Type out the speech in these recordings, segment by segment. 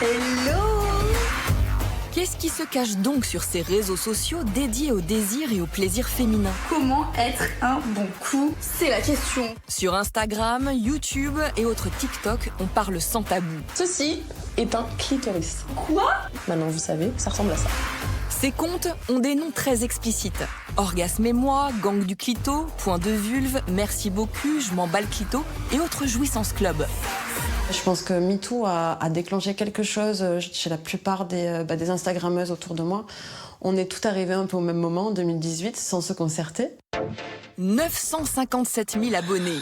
Hello! Qu'est-ce qui se cache donc sur ces réseaux sociaux dédiés au désir et au plaisir féminin? Comment être un bon coup? C'est la question. Sur Instagram, YouTube et autres TikTok, on parle sans tabou. Ceci est un clitoris. Quoi? Maintenant, vous savez, ça ressemble à ça. Ces comptes ont des noms très explicites. Orgasme et moi, gang du clito, point de vulve, merci beaucoup, je m'emballe clito et autres jouissances club. Je pense que MeToo a déclenché quelque chose chez la plupart des Instagrammeuses autour de moi. On est tout arrivé un peu au même moment, en 2018, sans se concerter. 957 000 abonnés.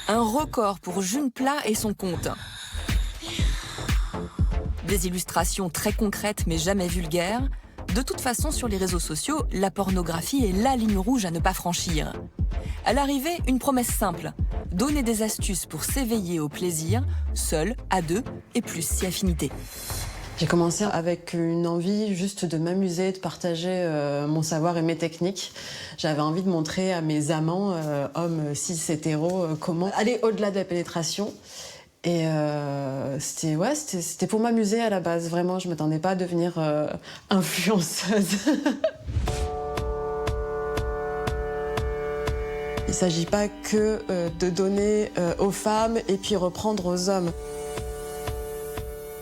Un record pour June Plat et son compte. Des illustrations très concrètes mais jamais vulgaires. De toute façon, sur les réseaux sociaux, la pornographie est la ligne rouge à ne pas franchir. À l'arrivée, une promesse simple. Donner des astuces pour s'éveiller au plaisir, seul, à deux, et plus si affinité. J'ai commencé avec une envie juste de m'amuser, de partager mon savoir et mes techniques. J'avais envie de montrer à mes amants, hommes cis hétéros, comment aller au-delà de la pénétration. Et c'était pour m'amuser à la base. Vraiment, je ne m'attendais pas à devenir influenceuse. Il ne s'agit pas que de donner aux femmes et puis reprendre aux hommes.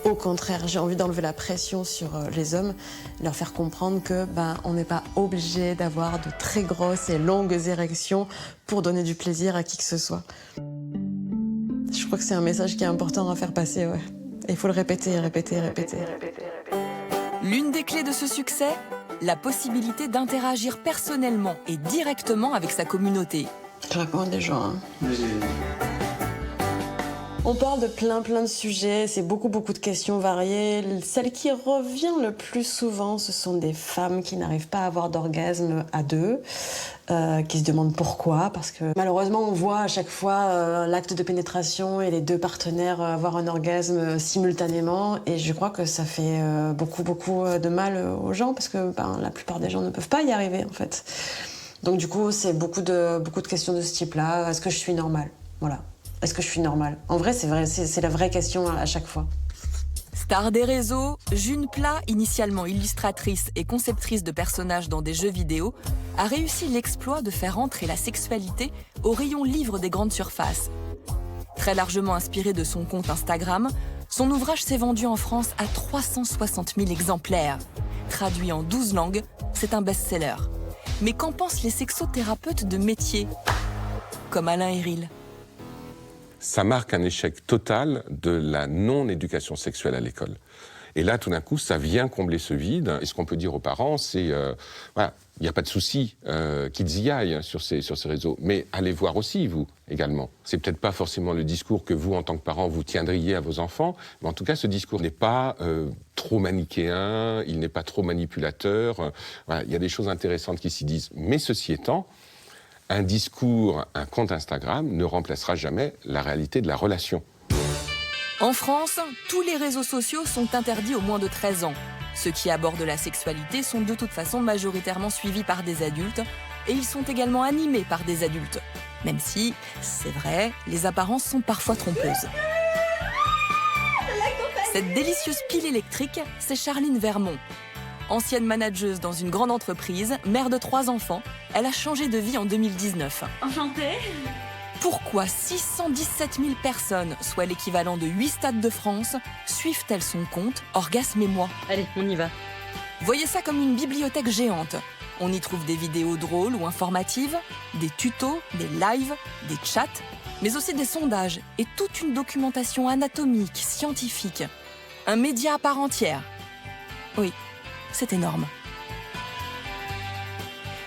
Au contraire, j'ai envie d'enlever la pression sur les hommes, leur faire comprendre que on n'est pas obligé d'avoir de très grosses et longues érections pour donner du plaisir à qui que ce soit. Je crois que c'est un message qui est important à faire passer, ouais. Et il faut le répéter, répéter, répéter, répéter, répéter. L'une des clés de ce succès, la possibilité d'interagir personnellement et directement avec sa communauté. Je réponds à des gens. Hein. On parle de plein de sujets, c'est beaucoup de questions variées. Celle qui revient le plus souvent, ce sont des femmes qui n'arrivent pas à avoir d'orgasme à deux, qui se demandent pourquoi, parce que malheureusement on voit à chaque fois l'acte de pénétration et les deux partenaires avoir un orgasme simultanément, et je crois que ça fait beaucoup de mal aux gens, parce que la plupart des gens ne peuvent pas y arriver en fait. Donc du coup c'est beaucoup de questions de ce type-là. Est-ce que je suis normale? Voilà. Est-ce que je suis normale? En vrai, c'est la vraie question à chaque fois. Star des réseaux, June Plat, initialement illustratrice et conceptrice de personnages dans des jeux vidéo, a réussi l'exploit de faire entrer la sexualité au rayon livre des grandes surfaces. Très largement inspiré de son compte Instagram, son ouvrage s'est vendu en France à 360 000 exemplaires. Traduit en 12 langues, c'est un best-seller. Mais qu'en pensent les sexothérapeutes de métier, comme Alain Héril? Ça marque un échec total de la non-éducation sexuelle à l'école. Et là, tout d'un coup, ça vient combler ce vide. Et ce qu'on peut dire aux parents, c'est voilà, il n'y a pas de souci qu'ils y aillent sur ces réseaux. Mais allez voir aussi, vous, également. C'est peut-être pas forcément le discours que vous, en tant que parents, vous tiendriez à vos enfants. Mais en tout cas, ce discours n'est pas trop manichéen, il n'est pas trop manipulateur. Voilà, il y a des choses intéressantes qui s'y disent. Mais ceci étant, un discours, un compte Instagram ne remplacera jamais la réalité de la relation. En France, tous les réseaux sociaux sont interdits aux moins de 13 ans. Ceux qui abordent la sexualité sont de toute façon majoritairement suivis par des adultes et ils sont également animés par des adultes. Même si, c'est vrai, les apparences sont parfois trompeuses. Cette délicieuse pile électrique, c'est Charline Vermont. Ancienne manageuse dans une grande entreprise, mère de 3 enfants, elle a changé de vie en 2019. Enchantée. Pourquoi 617 000 personnes, soit l'équivalent de 8 stades de France, suivent-elles son compte Orgasme et moi? Allez, on y va. Voyez ça comme une bibliothèque géante. On y trouve des vidéos drôles ou informatives, des tutos, des lives, des chats, mais aussi des sondages et toute une documentation anatomique, scientifique. Un média à part entière. Oui, c'est énorme.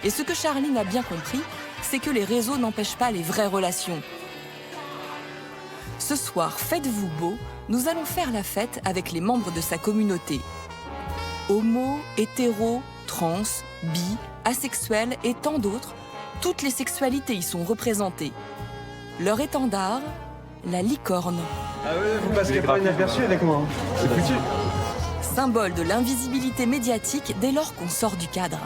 Et ce que Charline a bien compris, c'est que les réseaux n'empêchent pas les vraies relations. Ce soir, faites-vous beau, nous allons faire la fête avec les membres de sa communauté. Homo, hétéro, trans, bi, asexuels et tant d'autres, toutes les sexualités y sont représentées. Leur étendard, la licorne. Ah ouais, vous passerez pas inaperçu avec moi, c'est foutu. Symbole de l'invisibilité médiatique dès lors qu'on sort du cadre.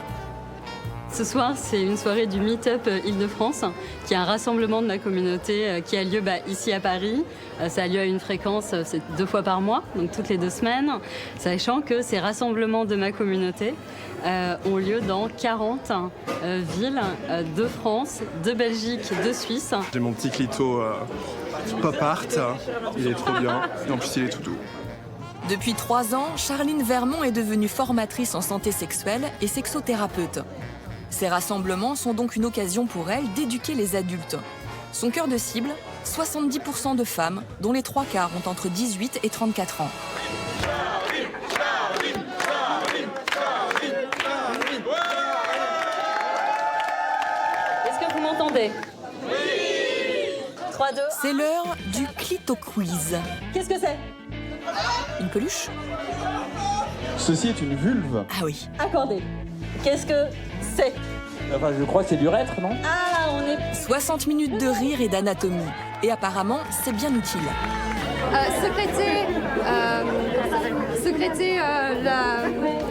Ce soir, c'est une soirée du Meet-up Île-de-France, qui est un rassemblement de ma communauté qui a lieu ici à Paris. Ça a lieu à une fréquence, c'est 2 fois par mois, donc toutes les 2 semaines, sachant que ces rassemblements de ma communauté ont lieu dans 40 villes de France, de Belgique, de Suisse. J'ai mon petit clito pop art, il est trop bien, et en plus il est tout doux. Depuis 3 ans, Charline Vermont est devenue formatrice en santé sexuelle et sexothérapeute. Ces rassemblements sont donc une occasion pour elle d'éduquer les adultes. Son cœur de cible, 70% de femmes, dont les 3/4 ont entre 18 et 34 ans. Est-ce que vous m'entendez ? Oui ! 3, 2... C'est l'heure du Clito Quiz. Qu'est-ce que c'est ? Une peluche ? Ceci est une vulve. Ah oui. Accordé. Qu'est-ce que c'est ? Enfin, je crois que c'est d'urètre, non? Ah, on est... 60 minutes de rire et d'anatomie. Et apparemment, c'est bien utile. Secréter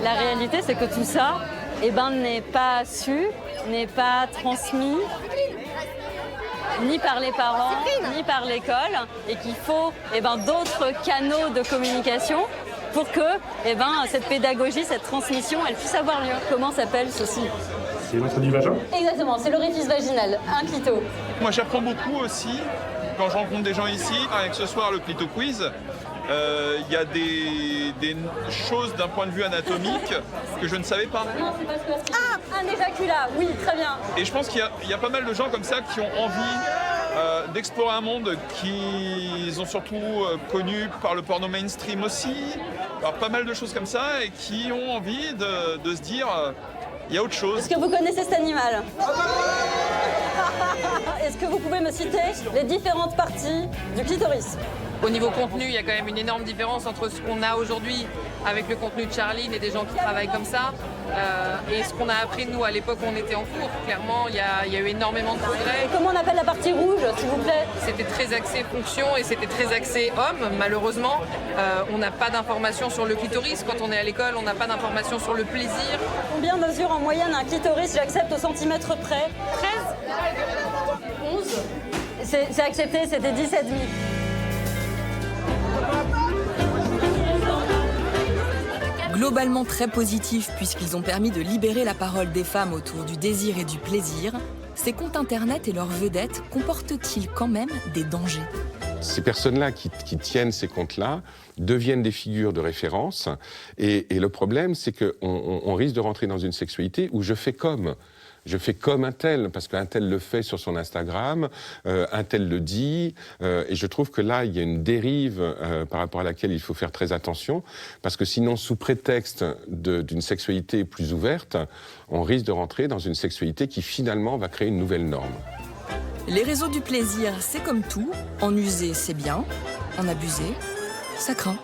La réalité, c'est que tout ça, n'est pas su, n'est pas transmis, ni par les parents, ni par l'école, et qu'il faut d'autres canaux de communication pour que cette pédagogie, cette transmission, elle puisse avoir lieu. Comment s'appelle ceci ? C'est l'entrée du vagin ? Exactement, c'est l'orifice vaginal, un clito. Moi j'apprends beaucoup aussi quand je rencontre des gens ici, avec ce soir le Clito Quiz. Il y a des choses d'un point de vue anatomique que je ne savais pas. Non, c'est pas ce que... Ah, un éjaculat, oui, très bien. Et je pense qu'il y a pas mal de gens comme ça qui ont envie d'explorer un monde qu'ils ont surtout connu par le porno mainstream aussi, par pas mal de choses comme ça, et qui ont envie de se dire il y a autre chose. Est-ce que vous connaissez cet animal ? Est-ce que vous pouvez me citer les différentes parties du clitoris ? Au niveau contenu, il y a quand même une énorme différence entre ce qu'on a aujourd'hui avec le contenu de Charline et des gens qui travaillent comme ça et ce qu'on a appris nous à l'époque où on était en cours. Clairement, il y a eu énormément de progrès. Et comment on appelle la partie rouge, s'il vous plaît ? C'était très axé fonction et c'était très axé homme. Malheureusement, on n'a pas d'informations sur le clitoris. Quand on est à l'école, on n'a pas d'informations sur le plaisir. Combien mesure en moyenne un clitoris ? J'accepte au centimètre près. 13 ? 11 ? C'est accepté, c'était 17,5. Globalement très positifs puisqu'ils ont permis de libérer la parole des femmes autour du désir et du plaisir, ces comptes internet et leurs vedettes comportent-ils quand même des dangers ? Ces personnes-là qui tiennent ces comptes-là deviennent des figures de référence. Et le problème, c'est qu'on risque de rentrer dans une sexualité où je fais comme un tel, parce qu'un tel le fait sur son Instagram, un tel le dit, et je trouve que là, il y a une dérive par rapport à laquelle il faut faire très attention, parce que sinon, sous prétexte d'une sexualité plus ouverte, on risque de rentrer dans une sexualité qui finalement va créer une nouvelle norme. Les réseaux du plaisir, c'est comme tout, en user, c'est bien, en abuser, ça craint.